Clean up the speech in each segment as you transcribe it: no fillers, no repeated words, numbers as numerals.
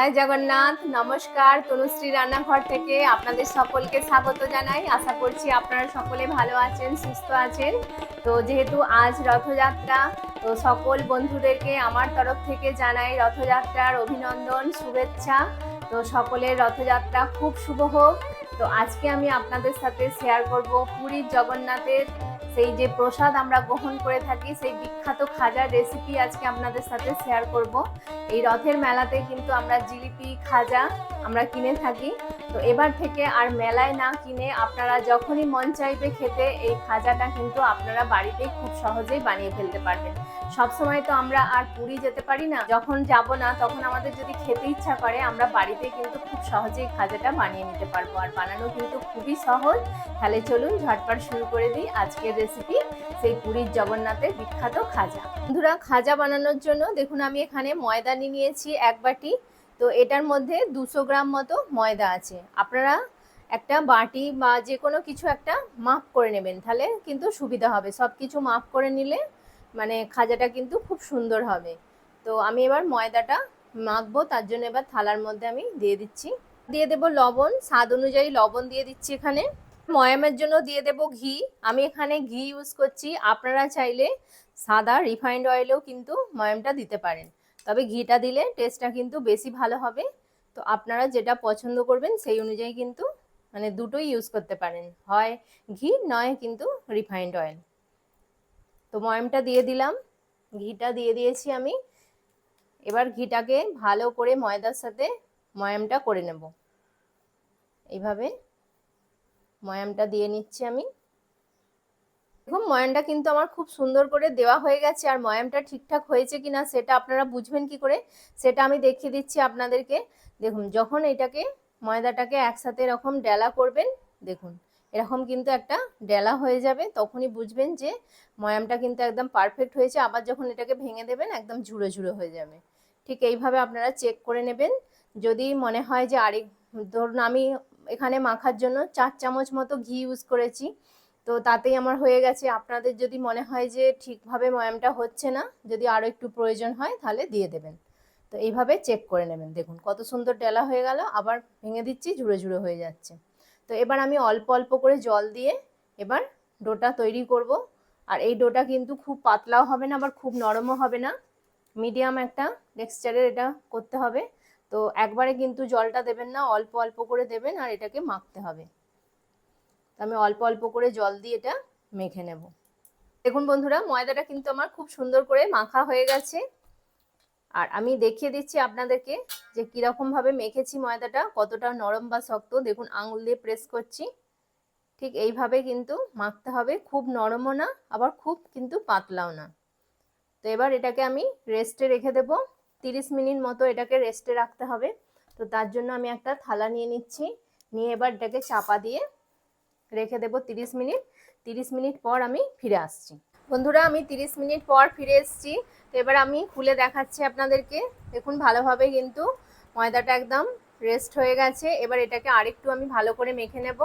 জয় জগন্নাথ। নমস্কার, তনুশ্রী রান্নাঘর থেকে আপনাদের সকলকে স্বাগত জানাই। আশা করছি আপনারা সকলে ভালো আছেন, সুস্থ আছেন। তো যেহেতু আজ রথযাত্রা, তো সকল বন্ধুদেরকে আমার তরফ থেকে জানাই রথযাত্রার অভিনন্দন, শুভেচ্ছা। তো সকলের রথযাত্রা খুব শুভ হোক। তো আজকে আমি আপনাদের সাথে শেয়ার করব পুরীর জগন্নাথের সেই যে প্রসাদ আমরা গ্রহণ করে থাকি, সেই বিখ্যাত খাজার রেসিপি আজকে আপনাদের সাথে শেয়ার করব। এই রথের মেলাতে কিন্তু আমরা জিলিপি, খাজা আমরা কিনে থাকি। তো এবার থেকে আর মেলায় না কিনে আপনারা যখনই মন চাইবে খেতে, এই খাজাটা কিন্তু আপনারা বাড়িতেই খুব সহজেই বানিয়ে ফেলতে পারবেন। সবসময় তো আমরা আর পুরী যেতে পারি না, যখন যাব না তখন আমাদের যদি খেতে ইচ্ছা করে আমরা বাড়িতে কিন্তু খুব সহজেই খাজাটা বানিয়ে নিতে পারবো। আর বানানো কিন্তু খুবই সহজ। তাহলে চলুন ঝটপট শুরু করে দিই আজকের রেসিপি, সেই পুরীর জগন্নাথের বিখ্যাত খাজা। বন্ধুরা, খাজা বানানোর জন্য দেখুন আমি এখানে ময়দা নিয়েছি 1 বাটি। তো এটার মধ্যে 200 গ্রাম মতো ময়দা আছে। আপনারা একটা বাটি বা যে কোনো কিছু একটা মাপ করে নেবেন, তাহলে কিন্তু সুবিধা হবে। সব কিছু মাপ করে নিলে মানে খাজাটা কিন্তু খুব সুন্দর হবে। তো আমি এবার ময়দাটা মাখবো, তার জন্য এবার থালার মধ্যে আমি দিয়ে দিচ্ছি। দিয়ে দেব লবণ, স্বাদ অনুযায়ী লবণ দিয়ে দিচ্ছি এখানে। ময়ামের জন্য দিয়ে দেব ঘি। আমি এখানে ঘি ইউজ করছি, আপনারা চাইলে সাদা রিফাইন্ড অয়েলেও কিন্তু ময়ামটা দিতে পারেন, তবে ঘিটা দিলে টেস্টটা কিন্তু বেশি ভালো হবে। তো আপনারা যেটা পছন্দ করবেন সেই অনুযায়ী কিন্তু মানে দুটোই ইউজ করতে পারেন, হয় ঘি নয় কিন্তু রিফাইন্ড অয়েল। তো ময়ামটা দিয়ে দিলাম, ঘিটা দিয়ে দিয়েছি আমি। এবার ঘিটাকে ভালো করে ময়দার সাথে ময়ামটা করে নেব। এইভাবে ময়ামটা দিয়ে নিচ্ছি আমি। দেখুন ময়ামটা কিন্তু আমার খুব সুন্দর করে দেওয়া হয়ে গেছে। আর ময়ামটা ঠিকঠাক হয়েছে কিনা সেটা আপনারা বুঝবেন কি করে, সেটা আমি দেখিয়ে দিচ্ছি আপনাদেরকে। দেখুন যখন এটাকে ময়দাটাকে একসাথে এরকম ডেলা করবেন, দেখুন এরকম কিন্তু একটা ডেলা হয়ে যাবে, তখনই বুঝবেন যে ময়ামটা কিন্তু একদম পারফেক্ট হয়েছে। আবার যখন এটাকে ভেঙে দেবেন একদম ঝুড়ো ঝুড়ো হয়ে যাবে। ঠিক এইভাবে আপনারা চেক করে নেবেন। যদি মনে হয় যে আরেক, ধরুন আমি এখানে মাখার জন্য 4 চামচ মতো ঘি ইউজ করেছি, তো তাতেই আমার হয়ে গেছে। আপনাদের যদি মনে হয় যে ঠিকভাবে ময়ামটা হচ্ছে না, যদি আরও একটু প্রয়োজন হয় তাহলে দিয়ে দেবেন। তো এইভাবে চেক করে নেবেন। দেখুন কত সুন্দর ডেলা হয়ে গেল, আবার ভেঙে দিচ্ছি, ঝুড়ো ঝুড়ো হয়ে যাচ্ছে। তো এবার আমি অল্প অল্প করে জল দিয়ে এবার ডোটা তৈরি করব। আর এই ডোটা কিন্তু খুব পাতলাও হবে না, আবার খুব নরমও হবে না, মিডিয়াম একটা টেক্সচারের এটা করতে হবে। তো একবারে কিন্তু জলটা দেবেন না, অল্প অল্প করে দেবেন আর এটাকে মাখতে হবে। আমি অল্প অল্প করে জল দিয়ে এটা মেখে নেব। দেখুন বন্ধুরা, ময়দাটা কিন্তু আমার খুব সুন্দর করে মাখা হয়ে গেছে। আর আমি দেখিয়ে দিচ্ছি আপনাদেরকে যে কিরকম ভাবে মেখেছি ময়দাটা, কতটা নরম বা শক্ত। দেখুন আঙুল দিয়ে প্রেস করছি, ঠিক এইভাবে কিন্তু মাখতে হবে। খুব নরমও না, আবার খুব কিন্তু পাতলাও না। তো এবার এটাকে আমি রেস্টে রেখে দেব। 30 মিনিট মতো এটাকে রেস্টে রাখতে হবে। তো তার জন্য আমি একটা থালা নিয়ে নিচ্ছি, নিয়ে এবার এটাকে চাপা দিয়ে রেখে দেব 30 মিনিট। 30 মিনিট পর আমি ফিরে আসছি। বন্ধুরা, আমি 30 মিনিট পর ফিরে এসেছি। তো এবার আমি খুলে দেখাচ্ছি আপনাদেরকে। দেখুন ভালোভাবে কিন্তু ময়দাটা একদম রেস্ট হয়ে গেছে। এবার এটাকে আরেকটু আমি ভালো করে মেখে নেব।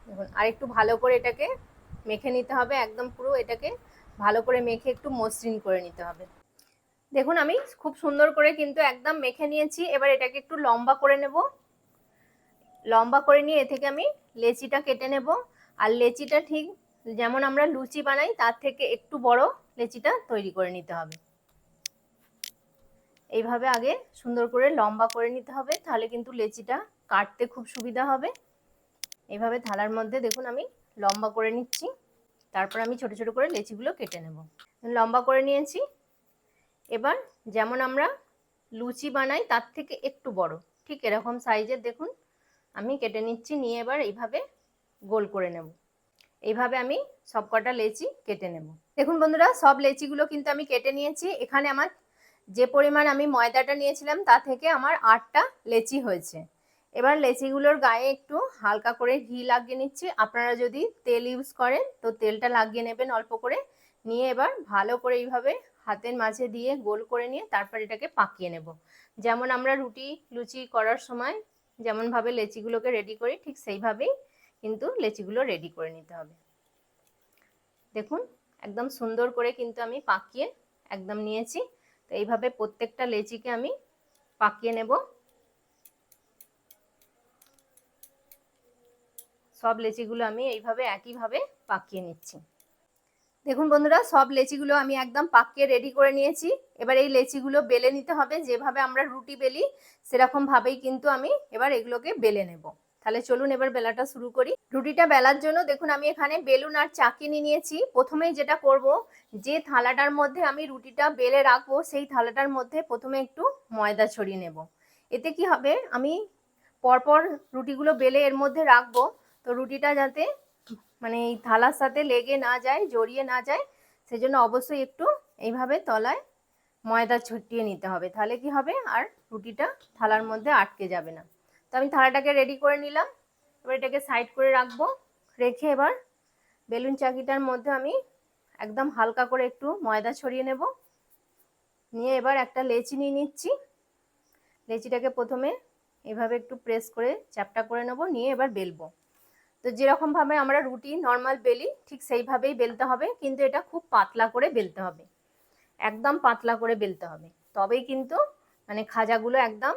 দেখুন আরেকটু ভালো করে এটাকে মেখে নিতে হবে, একদম পুরো এটাকে ভালো করে মেখে একটু মসৃণ করে নিতে হবে। দেখুন আমি খুব সুন্দর করে কিন্তু একদম মেখে নিয়েছি। এবার এটাকে একটু লম্বা করে নেব। লম্বা করে নিয়ে এ থেকে আমি লেচিটা কেটে নেব। আর লেচিটা ঠিক যেমন আমরা লুচি বানাই তার থেকে একটু বড় লেচিটা তৈরি করে নিতে হবে। এইভাবে আগে সুন্দর করে লম্বা করে নিতে হবে, তাহলে কিন্তু লেচিটা কাটতে খুব সুবিধা হবে। এইভাবে থালার মধ্যে দেখুন আমি লম্বা করে নিচ্ছি, তারপর আমি ছোট ছোট করে লেচিগুলো কেটে নেব। লম্বা করে নিয়েছি। এবার যেমন আমরা লুচি বানাই তার থেকে একটু বড় ঠিক এরকম সাইজের দেখুন আমি কেটে নিচ্ছি। নিয়ে এবার এইভাবে গোল করে নেব। এইভাবে আমি সবকটা লেচি কেটে নেব। দেখুন বন্ধুরা, সব লেচিগুলো কিন্তু আমি কেটে নিয়েছি। এখানে আমার যে পরিমাণ আমি ময়দাটা নিয়েছিলাম তা থেকে আমার 8টা লেচি হয়েছে। এবার লেচিগুলোর গায়ে একটু হালকা করে ঘি লাগিয়ে নিচ্ছি। আপনারা যদি তেল ইউজ করেন তো তেলটা লাগিয়ে নেবেন অল্প করে। নিয়ে এবার ভালো করে এইভাবে হাতের মাঝে দিয়ে গোল করে নিয়ে তারপর এটাকে পাকিয়ে নেব। যেমন আমরা রুটি লুচি করার সময় যেমনভাবে লেচিগুলোকে রেডি করি, ঠিক সেইভাবেই কিন্তু লেচিগুলো রেডি করে নিতে হবে। দেখুন একদম সুন্দর করে কিন্তু আমি পাকিয়ে একদম নিয়েছি। তো এইভাবে প্রত্যেকটা লেচিকে আমি পাকিয়ে নেব। সব লেচিগুলো আমি এইভাবে একইভাবে পাকিয়ে নিচ্ছি। দেখুন বন্ধুরা, সব লেচিগুলো আমি একদম পাকিয়ে রেডি করে নিয়েছি। এবার এই লেচিগুলো বেলে নিতে হবে, যেভাবে আমরা রুটি বেলি সেরকম ভাবেই কিন্তু আমি এবার এগুলোকে বেলে নেব। তাহলে চলুন এবার বেলাটা শুরু করি। রুটিটা বেলার জন্য দেখুন আমি এখানে বেলুন আর চাকি নিয়ে নিয়েছি। প্রথমেই যেটা করব, যে থালাটার মধ্যে আমি রুটিটা বেলে রাখবো সেই থালাটার মধ্যে প্রথমে একটু ময়দা ছড়িয়ে নেব। এতে কি হবে, আমি পরপর রুটিগুলো বেলে এর মধ্যে রাখবো, তো রুটিটা যাতে মানে এই থালার সাথে লেগে না যায়, জড়িয়ে না যায়, সেজন্য অবশ্যই একটু এইভাবে তলায় ময়দা ছড়িয়ে নিতে হবে। তাহলে কি হবে, আর রুটিটা থালার মধ্যে আটকে যাবে না। তো আমি থালাটাকে রেডি করে নিলাম। এবার এটাকে সাইড করে রাখবো। রেখে এবার বেলুন চাকিটার মধ্যে আমি একদম হালকা করে একটু ময়দা ছড়িয়ে নেব। নিয়ে এবার একটা লেচি নিয়ে নিচ্ছি। লেচিটাকে প্রথমে এভাবে একটু প্রেস করে চ্যাপটা করে নেব, নিয়ে এবার বেলবো। তো যেরকম ভাবে আমরা রুটি নর্মাল বেলি ঠিক সেইভাবেই বেলতে হবে, কিন্তু এটা খুব পাতলা করে বেলতে হবে, একদম পাতলা করে বেলতে হবে, তবেই কিন্তু মানে খাজাগুলো একদম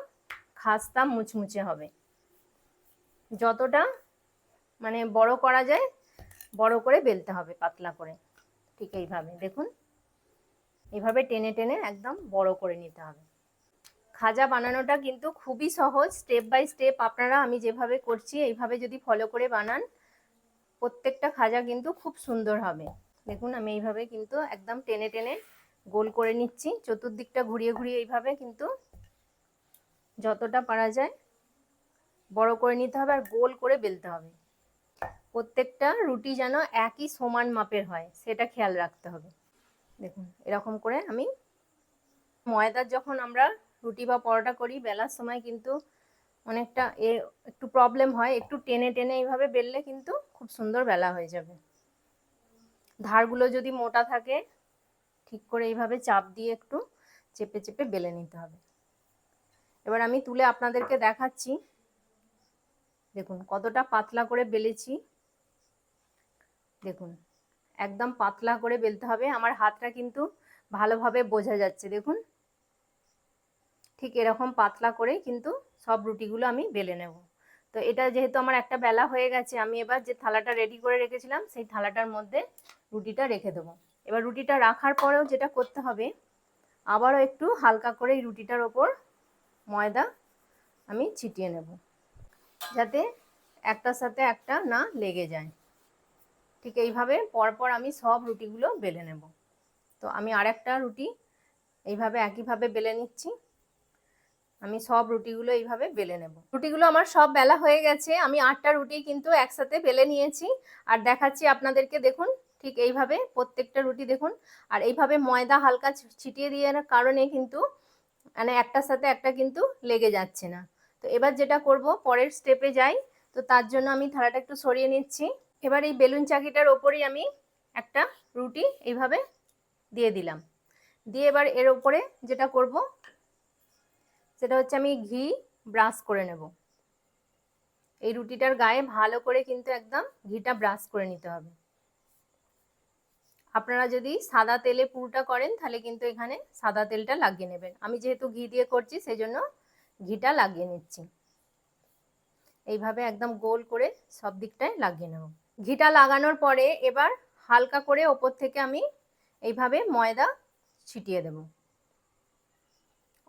খাস্তা মুচমুচে হবে। যতটা মানে বড় করা যায় বড় করে বেলতে হবে, পাতলা করে। ঠিক এইভাবে দেখুন, এইভাবে টেনে টেনে একদম বড় করে নিতে হবে। খাজা বানানোটা কিন্তু খুবই সহজ, স্টেপ বাই স্টেপ আপনারা আমি যেভাবে করছি এইভাবে যদি ফলো করে বানান, প্রত্যেকটা খাজা কিন্তু খুব সুন্দর হবে। দেখুন আমি এইভাবে কিন্তু একদম টেনে টেনে গোল করে নিচ্ছি, চতুর্দিকটা ঘুরিয়ে ঘুরিয়ে এইভাবে কিন্তু যতটা পারা যায় বড় করে নিতে হবে, আর গোল করে বেলতে হবে। প্রত্যেকটা রুটি যেন একই সমান মাপের হয় সেটা খেয়াল রাখতে হবে। দেখুন এরকম করে আমি, ময়দার যখন আমরা রুটি বা পরোটা করি বেলার সময় কিন্তু অনেকটা একটু প্রবলেম হয়, একটু টেনে টেনে এইভাবে বেললে কিন্তু খুব সুন্দর বেলা হয়ে যাবে। ধারগুলো যদি মোটা থাকে ঠিক করে এইভাবে চাপ দিয়ে একটু চেপে চেপে বেলে নিতে হবে। এবার আমি তুলে আপনাদেরকে দেখাচ্ছি, দেখুন কতটা পাতলা করে বেলেছি। দেখুন একদম পাতলা করে বেলতে হবে, আমার হাতটা কিন্তু ভালোভাবে বোঝা যাচ্ছে। দেখুন ঠিক এরকম পাতলা করে কিন্তু সব রুটিগুলো আমি বেলে নেব। তো এটা যেহেতু আমার একটা বেলা হয়ে গেছে, আমি এবার যে থালাটা রেডি করে রেখেছিলাম সেই থালাটার মধ্যে রুটিটা রেখে দেবো। এবার রুটিটা রাখার পরেও যেটা করতে হবে, আবারও একটু হালকা করে এই রুটিটার ওপর ময়দা আমি ছিটিয়ে নেব, যাতে একটার সাথে একটা না লেগে যায়। ঠিক এইভাবে পরপর আমি সব রুটিগুলো বেলে নেব। তো আমি আরেকটা রুটি এইভাবে একইভাবে বেলে নিচ্ছি। আমি সব রুটিগুলো এইভাবে বেলে নেব। রুটিগুলো আমার সব বেলা হয়ে গেছে, আমি 8টা রুটি কিন্তু একসাথে বেলে নিয়েছি আর দেখাচ্ছি আপনাদেরকে। দেখুন ঠিক এইভাবে প্রত্যেকটা রুটি দেখুন, আর এইভাবে ময়দা হালকা ছিটিয়ে দেওয়ার কারণে কিন্তু মানে একটার সাথে একটা কিন্তু লেগে যাচ্ছে না। তো এবার যেটা করব, পরের স্টেপে যাই। তো তার জন্য আমি থালাটা একটু সরিয়ে নিচ্ছি। এবার এই বেলুন চাকিটার ওপরেই আমি একটা রুটি এইভাবে দিয়ে দিলাম। দিয়ে এবার এর ওপরে যেটা করব সেটা হচ্ছে আমি ঘি ব্রাশ করে নেব। এই রুটিটার গায়ে ভালো করে কিন্তু একদম ঘিটা ব্রাশ করে নিতে হবে। আপনারা যদি সাদা তেলে পুরোটা করেন তাহলে কিন্তু এখানে সাদা তেলটা লাগিয়ে নেবেন। আমি যেহেতু ঘি দিয়ে করছি সেই জন্য ঘিটা লাগিয়ে নিচ্ছি। এইভাবে একদম গোল করে সব দিকটায় লাগিয়ে নেব। ঘিটা লাগানোর পরে এবার হালকা করে ওপর থেকে আমি এইভাবে ময়দা ছিটিয়ে দেব,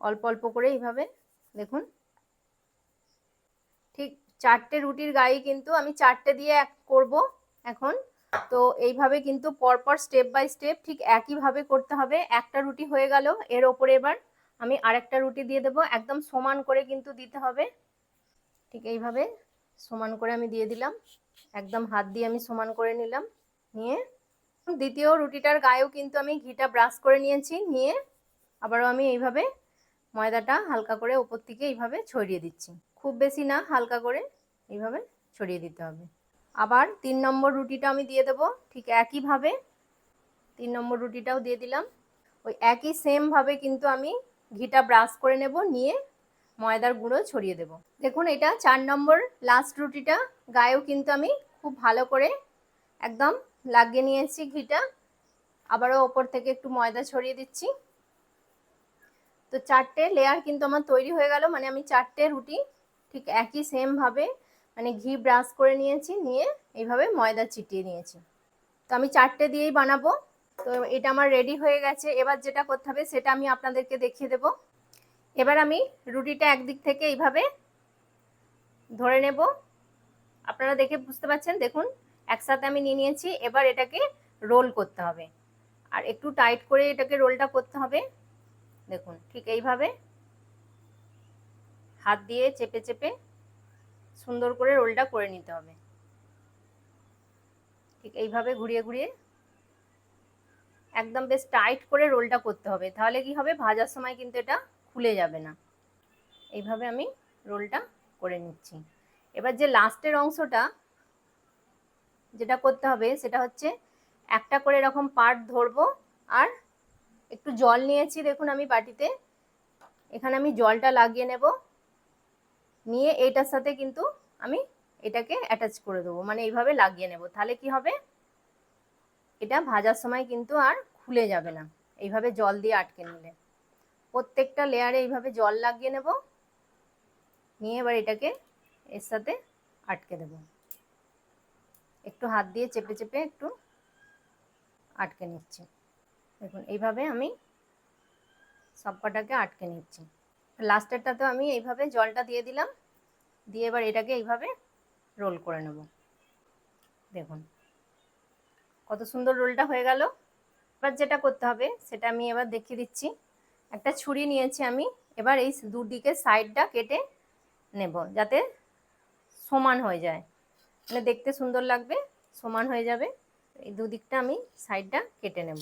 অল্প অল্প করে এইভাবে। দেখুন ঠিক 4টে রুটির গায়ে কিন্তু আমি 4টে দিয়ে করব এখন। তো এইভাবে কিন্তু পরপর স্টেপ বাই স্টেপ ঠিক একইভাবে করতে হবে। একটা রুটি হয়ে গেল, এর ওপরে এবার আমি আরেকটা রুটি দিয়ে দেব, একদম সমান করে কিন্তু দিতে হবে। ঠিক এইভাবে সমান করে আমি দিয়ে দিলাম, একদম হাত দিয়ে আমি সমান করে নিলাম। নিয়ে দ্বিতীয় রুটিটার গায়েও কিন্তু আমি ঘিটা ব্রাশ করে নিয়েছি। নিয়ে আবারও আমি এইভাবে ময়দাটা হালকা করে ওপর থেকে এইভাবে ছড়িয়ে দিচ্ছি, খুব বেশি না, হালকা করে এইভাবে ছড়িয়ে দিতে হবে। আবার 3 নম্বর রুটিটা আমি দিয়ে দেবো ঠিক একইভাবে। 3 নম্বর রুটিটাও দিয়ে দিলাম, ওই একই সেম ভাবে কিন্তু আমি ঘিটা ব্রাশ করে নেব, নিয়ে ময়দার গুঁড়ো ছড়িয়ে দেব। দেখুন এটা 4 নম্বর লাস্ট রুটিটা, গায়েও কিন্তু আমি খুব ভালো করে একদম লাগিয়ে নিয়েছি ঘিটা। আবারও ওপর থেকে একটু ময়দা ছড়িয়ে দিচ্ছি। তো 4টে লেয়ার কিন্তু আমার তৈরি হয়ে গেল, মানে আমি 4টে রুটি ঠিক একই সেম ভাবে মানে ঘি ব্রাশ করে নিয়েছি, নিয়ে এইভাবে ময়দা চিটিয়ে নিয়েছি। তো আমি 4টে দিয়েই বানাবো। তো এটা আমার রেডি হয়ে গেছে। এবার যেটা করতে হবে সেটা আমি আপনাদেরকে দেখিয়ে দেব। এবার আমি রুটিটা একদিক থেকে এইভাবে ধরে নেব। আপনারা দেখে বুঝতে পারছেন, দেখুন একসাথে আমি নিয়ে নিয়েছি। এবার এটাকে রোল করতে হবে, আর একটু টাইট করে এটাকে রোলটা করতে হবে। দেখুন ঠিক এইভাবে হাত দিয়ে চেপে চেপে সুন্দর করে রোলটা করে নিতে হবে। ঠিক এইভাবে ঘুরিয়ে ঘুরিয়ে একদম বেশ টাইট করে রোলটা করতে হবে, তাহলে কি হবে, ভাজার সময় কিন্তু এটা খুলে যাবে না। এইভাবে আমি রোলটা করে নিচ্ছি। এবার যে লাস্টের অংশটা যেটা করতে হবে সেটা হচ্ছে একটা করে এরকম পার্ট ধরবো, আর একটু জল নিয়েছি দেখুন আমি বাটিতে, এখানে আমি জলটা লাগিয়ে নেব, নিয়ে এইটার সাথে কিন্তু আমি এটাকে অ্যাটাচ করে দেবো, মানে এইভাবে লাগিয়ে নেব। তাহলে কি হবে, এটা ভাজার সময় কিন্তু আর খুলে যাবে না, এইভাবে জল দিয়ে আটকে নিলে। প্রত্যেকটা লেয়ারে এইভাবে জল লাগিয়ে নেব, নিয়ে এবার এটাকে এর সাথে আটকে দেব। একটু হাত দিয়ে চেপে চেপে একটু আটকে নিচ্ছি। দেখুন এইভাবে আমি সবকটাকে আটকে নিচ্ছি। লাস্টেরটাতে আমি এইভাবে জলটা দিয়ে দিলাম, দিয়ে এবার এটাকে এইভাবে রোল করে নেব। দেখুন কত সুন্দর রোলটা হয়ে গেল। এবার যেটা করতে হবে সেটা আমি এবার দেখিয়ে দিচ্ছি। একটা ছুরি নিয়েছি আমি, এবার এই দুদিকের সাইডটা কেটে নেব যাতে সমান হয়ে যায়, মানে দেখতে সুন্দর লাগবে, সমান হয়ে যাবে। এই দুদিকটা আমি সাইডটা কেটে নেব।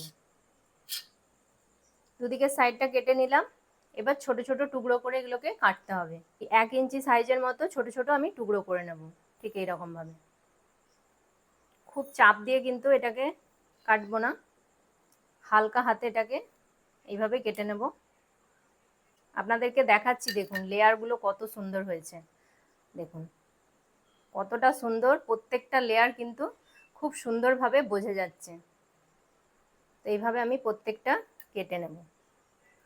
দুদিকের সাইডটা কেটে নিলাম। এবার ছোট ছোট টুকরো করে এগুলোকে কাটতে হবে। 1 ইঞ্চি সাইজের মতো ছোট ছোট আমি টুকরো করে নেব, ঠিক এইরকম ভাবে। খুব চাপ দিয়ে কিন্তু এটাকে কাটবো না, হালকা হাতে এটাকে এইভাবে কেটে নেব। আপনাদেরকে দেখাচ্ছি, দেখুন লেয়ারগুলো কত সুন্দর হয়েছে। দেখুন কতটা সুন্দর, প্রত্যেকটা লেয়ার কিন্তু খুব সুন্দরভাবে বোঝা যাচ্ছে। তো এইভাবে আমি প্রত্যেকটা কেটে নেব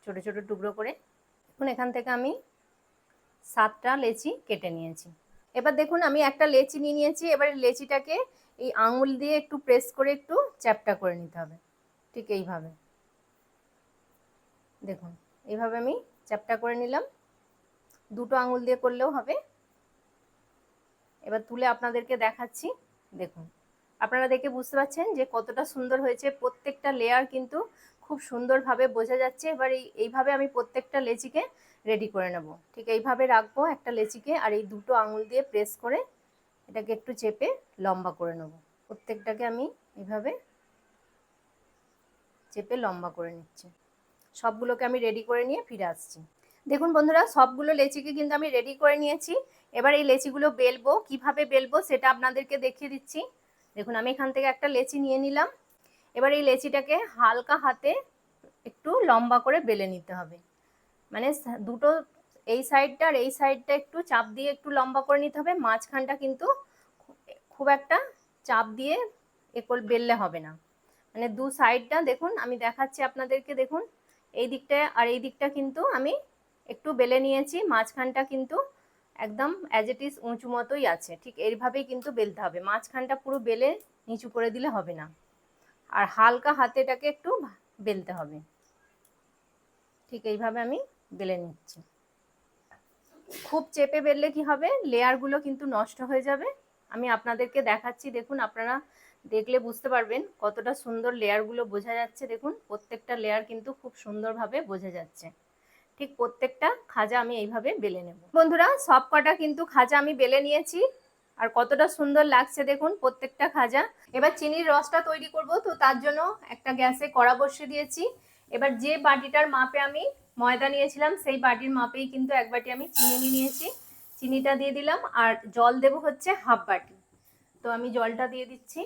ছোট ছোট টুকরো করে। এখন এখান থেকে আমি 7টা লেচি কেটে নিয়েছি। এবার দেখুন আমি একটা লেচি নিয়ে নিয়েছি। এবার লেচিটাকে এই আঙুল দিয়ে একটু প্রেস করে একটু চ্যাপটা করে নিতে হবে, ঠিক এইভাবে। দেখুন এইভাবে আমি চ্যাপটা করে নিলাম, দুটো আঙুল দিয়ে করলেও হবে। এবার তুলে আপনাদেরকে দেখাচ্ছি। দেখুন আপনারা দেখে বুঝতে পারছেন যে কতটা সুন্দর হয়েছে, প্রত্যেকটা লেয়ার কিন্তু খুব সুন্দরভাবে বোঝা যাচ্ছে। এবার এইভাবে আমি প্রত্যেকটা লেচিকে রেডি করে নেব। ঠিক এইভাবে রাখবো একটা লেচিকে, আর এই দুটো আঙুল দিয়ে প্রেস করে এটাকে একটু চেপে লম্বা করে নেব। প্রত্যেকটাকে আমি এইভাবে চেপে লম্বা করে নিচ্ছি। সবগুলোকে আমি রেডি করে নিয়ে ফিরে আসছি। দেখুন বন্ধুরা, সবগুলো লেচিকে কিন্তু আমি রেডি করে নিয়েছি। এবার এই লেচিগুলো বেলবো, কিভাবে বেলবো সেটা আপনাদেরকে দেখিয়ে দিচ্ছি। দেখুন আমি এখান থেকে একটা লেচি নিয়ে নিলাম। এবার এই লেচিটাকে হালকা হাতে একটু লম্বা করে বেলে নিতে হবে, মানে দুটো এই সাইডটা আর এই সাইডটা একটু চাপ দিয়ে একটু লম্বা করে নিতে হবে। মাঝখানটা কিন্তু খুব একটা চাপ দিয়ে বেললে হবে না, মানে দু সাইডটা দেখুন আমি দেখাচ্ছি আপনাদেরকে। দেখুন এই দিকটা আর এই দিকটা কিন্তু আমি একটু বেলে নিয়েছি, মাঝখানটা কিন্তু একদম অ্যাজ ইট ইজ উঁচু মতোই আছে। ঠিক এইভাবেই কিন্তু বেলতে হবে, মাঝখানটা পুরো বেলে নিচু করে দিলে হবে না, আর হালকা হাতে এটাকে একটু বেলতে হবে। ঠিক এইভাবে আমি বেলে নিচ্ছি। খুব চেপে বেললে কি হবে, লেয়ারগুলো কিন্তু নষ্ট হয়ে যাবে। আমি আপনাদেরকে দেখাচ্ছি, দেখুন আপনারা দেখলে বুঝতে পারবেন কতটা সুন্দর লেয়ারগুলো বোঝা যাচ্ছে। দেখুন প্রত্যেকটা লেয়ার কিন্তু খুব সুন্দরভাবে বোঝা যাচ্ছে। ঠিক প্রত্যেকটা খাজা আমি এইভাবে বেলে নেব। বন্ধুরা সব কটা কিন্তু খাজা আমি বেলে নিয়েছি, আর কতটা সুন্দর লাগছে দেখুন প্রত্যেকটা খাজা। এবার চিনির রসটা তৈরি করব, তো তার জন্য একটা গ্যাসে কড়া বসিয়ে দিয়েছি। এবার যে বাটিটার মাপে আমি ময়দা নিয়েছিলাম সেই বাটির মাপেই কিন্তু এক বাটি আমি চিনি নিয়েছি। চিনিটা দিয়ে দিলাম, আর জল দেব হচ্ছে হাফ বাটি। তো আমি জলটা দিয়ে দিচ্ছি।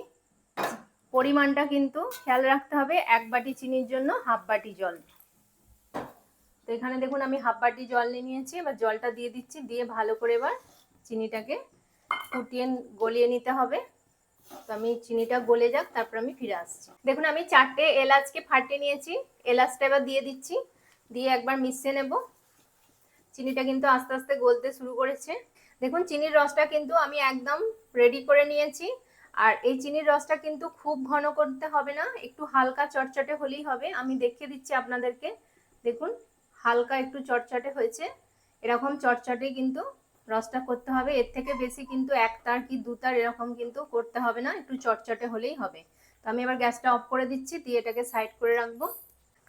পরিমাণটা কিন্তু খেয়াল রাখতে হবে, এক বাটি চিনির জন্য হাফ বাটি জল। তো এখানে দেখুন আমি হাফ বাটি জল নিয়ে নিয়েছি। এবার জলটা দিয়ে দিচ্ছি, দিয়ে ভালো করে এবার চিনিটাকে ফুটিয়ে গলিয়ে নিতে হবে। তো আমি চিনিটা গলে যাক, তারপর আমি ফিরে আসছি। দেখুন আমি 4টে এলাচকে ফাটিয়ে নিয়েছি, এলাচটা এবার দিয়ে দিচ্ছি। দিয়ে একবার মিশিয়ে নেব। চিনিটা কিন্তু আস্তে আস্তে গলতে শুরু করেছে। দেখুন চিনির রসটা কিন্তু আমি একদম রেডি করে নিয়েছি। আর এই চিনির রসটা কিন্তু খুব ঘন করতে হবে না, একটু হালকা চটচটে হলেই হবে। আমি দেখিয়ে দিচ্ছি আপনাদেরকে। দেখুন হালকা একটু চটচটে হয়েছে, এরকম চটচটে কিন্তু রসটা করতে হবে। এর থেকে বেশি কিন্তু এক তার কি দু তার এরকম কিন্তু করতে হবে না, একটু চটচটে হলেই হবে। তো আমি এবার গ্যাসটা অফ করে দিচ্ছি, দিয়ে এটাকে সাইড করে রাখবো।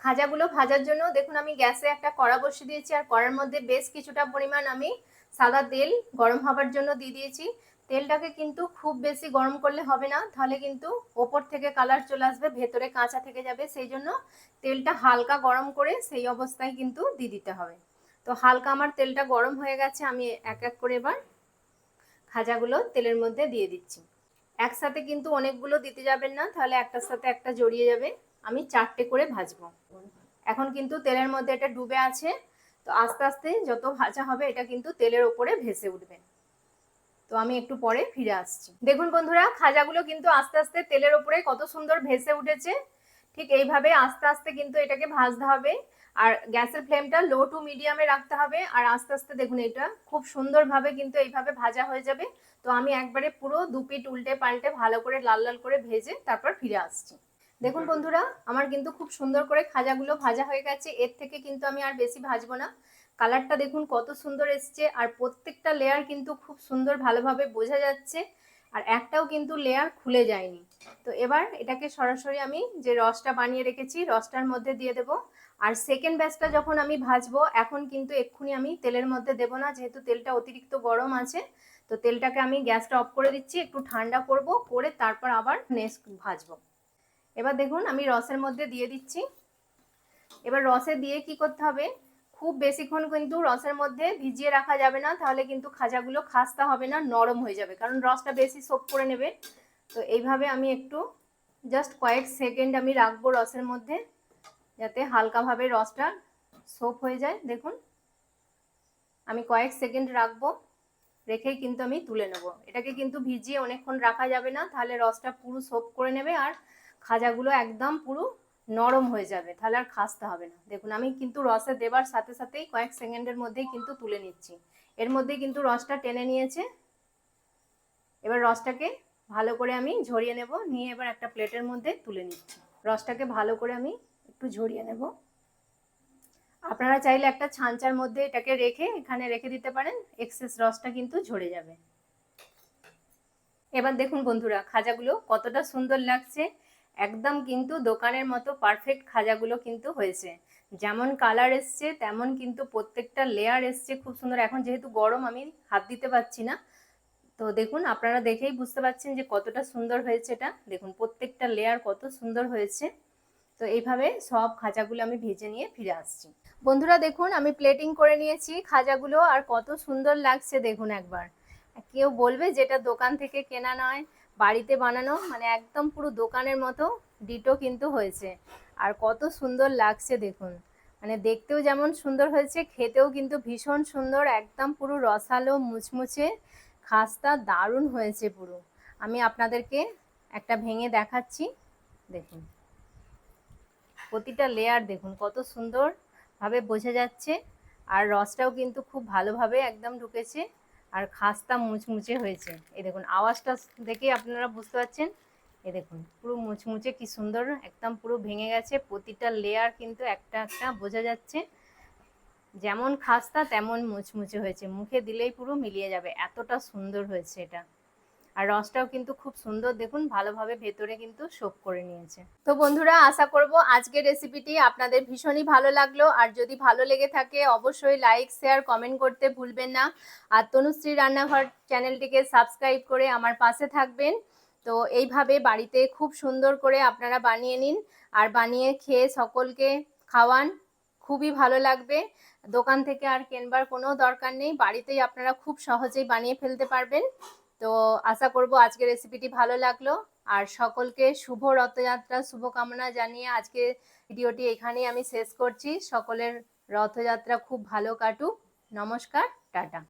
খাজাগুলো ভাজার জন্য দেখুন আমি গ্যাসে একটা কড়া বসিয়ে দিয়েছি, আর কড়ার মধ্যে বেশ কিছুটা পরিমাণ আমি সাদা তেল গরম হবার জন্য দিয়ে দিয়েছি। তেলটাকে কিন্তু খুব বেশি গরম করলে হবে না, তাহলে কিন্তু ওপর থেকে কালার চলে আসবে, ভেতরে কাঁচা থেকে যাবে। সেই জন্য তেলটা হালকা গরম করে সেই অবস্থায় কিন্তু দিয়ে দিতে হবে। তো হালকা আমার তেলটা গরম হয়ে গেছে, আমি এক এক করে এবার খাজাগুলো তেলের মধ্যে দিয়ে দিচ্ছি। একসাথে কিন্তু অনেকগুলো দিতে যাবেন না, তাহলে একটার সাথে একটা জড়িয়ে যাবে। আমি 4টে করে ভাজবো। এখন কিন্তু তেলের মধ্যে এটা ডুবে আছে, তো আস্তে আস্তে যত ভাজা হবে এটা কিন্তু তেলের ওপরে ভেসে উঠবে। তো আমি একটু পরে ফিরে আসছি। দেখুন বন্ধুরা, খাজাগুলো কিন্তু আস্তে আস্তে তেলের ওপরে কত সুন্দর ভেসে উঠেছে। ঠিক এইভাবে আস্তে আস্তে কিন্তু এটাকে ভাজতে হবে। আর গ্যাসের ফ্লেমটা লো টু মিডিয়ামে রাখতে হবে। আর আস্তে আস্তে দেখুন এটা খুব সুন্দরভাবে কিন্তু এইভাবে ভাজা হয়ে যাবে। তো আমি একবারে পুরো দুপিট উল্টে পাল্টে ভালো করে লাল লাল করে ভেজে তারপর ফিরে আসছি। দেখুন বন্ধুরা, আমার কিন্তু খুব সুন্দর করে খাজাগুলো ভাজা হয়ে গেছে। এর থেকে কিন্তু আমি আর বেশি ভাজবো না। কালারটা দেখুন কত সুন্দর এসছে, আর প্রত্যেকটা লেয়ার কিন্তু খুব সুন্দর ভালোভাবে বোঝা যাচ্ছে, আর একটাও কিন্তু লেয়ার খুলে যায়নি। তো এবার এটাকে সরাসরি আমি যে রসটা বানিয়ে রেখেছি রসটার মধ্যে দিয়ে দেবো। আর সেকেন্ড ব্যাচটা যখন আমি ভাজবো, এখন কিন্তু এক্ষুনি আমি তেলের মধ্যে দেবো না, যেহেতু তেলটা অতিরিক্ত গরম আছে। তো তেলটাকে আমি গ্যাসটা অফ করে দিচ্ছি, একটু ঠান্ডা করব, করে তারপর আবার নেক্সট ভাজবো। এবার দেখুন আমি রসের মধ্যে দিয়ে দিচ্ছি। এবার রসে দিয়ে কি করতে হবে, খুব বেশিক্ষণ কিন্তু রসের মধ্যে ভিজিয়ে রাখা যাবে না, তাহলে কিন্তু খাজাগুলো খাস্তা হবে না, নরম হয়ে যাবে, কারণ রসটা বেশি সোক করে নেবে। তো এইভাবে আমি একটু জাস্ট কয়েক সেকেন্ড আমি রাখবো রসের মধ্যে, যাতে হালকাভাবে রসটা সোক হয়ে যায়। দেখুন আমি কয়েক সেকেন্ড রাখবো, রেখেই কিন্তু আমি তুলে নেব। এটাকে কিন্তু ভিজিয়ে অনেকক্ষণ রাখা যাবে না, তাহলে রসটা পুরো সোক করে নেবে আর খাজাগুলো একদম পুরো নরম হয়ে যাবে, তাহলে আর খাস্তে হবে না। দেখুন আমি কিন্তু রসে দেবার সাথে সাথেই কয়েক সেকেন্ডের মধ্যেই কিন্তু তুলে নিচ্ছি। এর মধ্যেই কিন্তু রসটা টেনে নিয়েছে। এবার রসটাকে ভালো করে আমি ঝরিয়ে নেব, নিয়ে এবার একটা প্লেটের মধ্যে তুলে নিচ্ছি। রসটাকে ভালো করে আমি একটু ঝরিয়ে নেব। আপনারা চাইলে একটা ছাঁচার মধ্যে এটাকে রেখে এখানে রেখে দিতে পারেন, এক্সেস রসটা কিন্তু ঝরে যাবে। এবার দেখুন বন্ধুরা, খাজাগুলো কতটা সুন্দর লাগছে, একদম কিন্তু দোকানের মতো পারফেক্ট খাজাগুলো কিন্তু হয়েছে। যেমন কালার এসছে তেমন কিন্তু প্রত্যেকটা লেয়ার এসছে খুব সুন্দর। এখন যেহেতু গরম আমি হাত দিতে পারছি না, তো দেখুন আপনারা দেখেই বুঝতে পারছেন যে কতটা সুন্দর হয়েছে এটা। দেখুন প্রত্যেকটা লেয়ার কত সুন্দর হয়েছে। তো এইভাবে সব খাজাগুলো আমি ভেজে নিয়ে ফিরে আসছি। বন্ধুরা দেখুন আমি প্লেটিং করে নিয়েছি খাজাগুলো, আর কত সুন্দর লাগছে দেখুন একবার। কেউ বলবে যেটা দোকান থেকে কেনা নয়, বাড়িতে বানানো, মানে একদম পুরো দোকানের মতো ডিটো কিন্তু হয়েছে। আর কত সুন্দর লাগছে দেখুন, মানে দেখতেও যেমন সুন্দর হয়েছে, খেতেও কিন্তু ভীষণ সুন্দর, একদম পুরো রসালো মুচমুচে খাস্তা দারুণ হয়েছে পুরো। আমি আপনাদেরকে একটা ভেঙে দেখাচ্ছি। দেখুন প্রতিটা লেয়ার দেখুন কত সুন্দর ভাবে বোঝা যাচ্ছে, আর রসটাও কিন্তু খুব ভালোভাবে একদম ঢুকেছে, আর খাস্তা মুচমুচে হয়েছে। এই দেখুন আওয়াজটা দেখেই আপনারা বুঝতে পারছেন। এই দেখুন পুরো মুচমুচে কি সুন্দর, একদম পুরো ভেঙে গেছে, প্রতিটা লেয়ার কিন্তু একটা একটা বোঝা যাচ্ছে। যেমন খাস্তা তেমন মুচমুচে হয়েছে, মুখে দিলেই পুরো মিলিয়ে যাবে, এতটা সুন্দর হয়েছে এটা। আর রসটাও কিন্তু খুব সুন্দর দেখুন, ভালোভাবে ভেতরে কিন্তু সোক করে নিয়েছে। তো বন্ধুরা আশা করব আজকের রেসিপিটি আপনাদের ভীষণই ভালো লাগলো, আর যদি ভালো লেগে থাকে অবশ্যই লাইক শেয়ার কমেন্ট করতে ভুলবেন না। আর তনুশ্রী রান্নাঘর চ্যানেলটিকে সাবস্ক্রাইব করে আমার পাশে থাকবেন। তো এইভাবে বাড়িতে খুব সুন্দর করে আপনারা বানিয়ে নিন, আর বানিয়ে খেয়ে সকলকে খাওয়ান, খুবই ভালো লাগবে। দোকান থেকে আর কেনবার কোনো দরকার নেই, বাড়িতেই আপনারা খুব সহজেই বানিয়ে ফেলতে পারবেন। তো আশা করব আজকের রেসিপিটি ভালো লাগলো, আর সকলকে শুভ রথযাত্রা শুভকামনা জানিয়ে আজকে ভিডিওটি এখানেই আমি শেষ করছি। সকলের রথযাত্রা খুব ভালো কাটুক। নমস্কার, টাটা।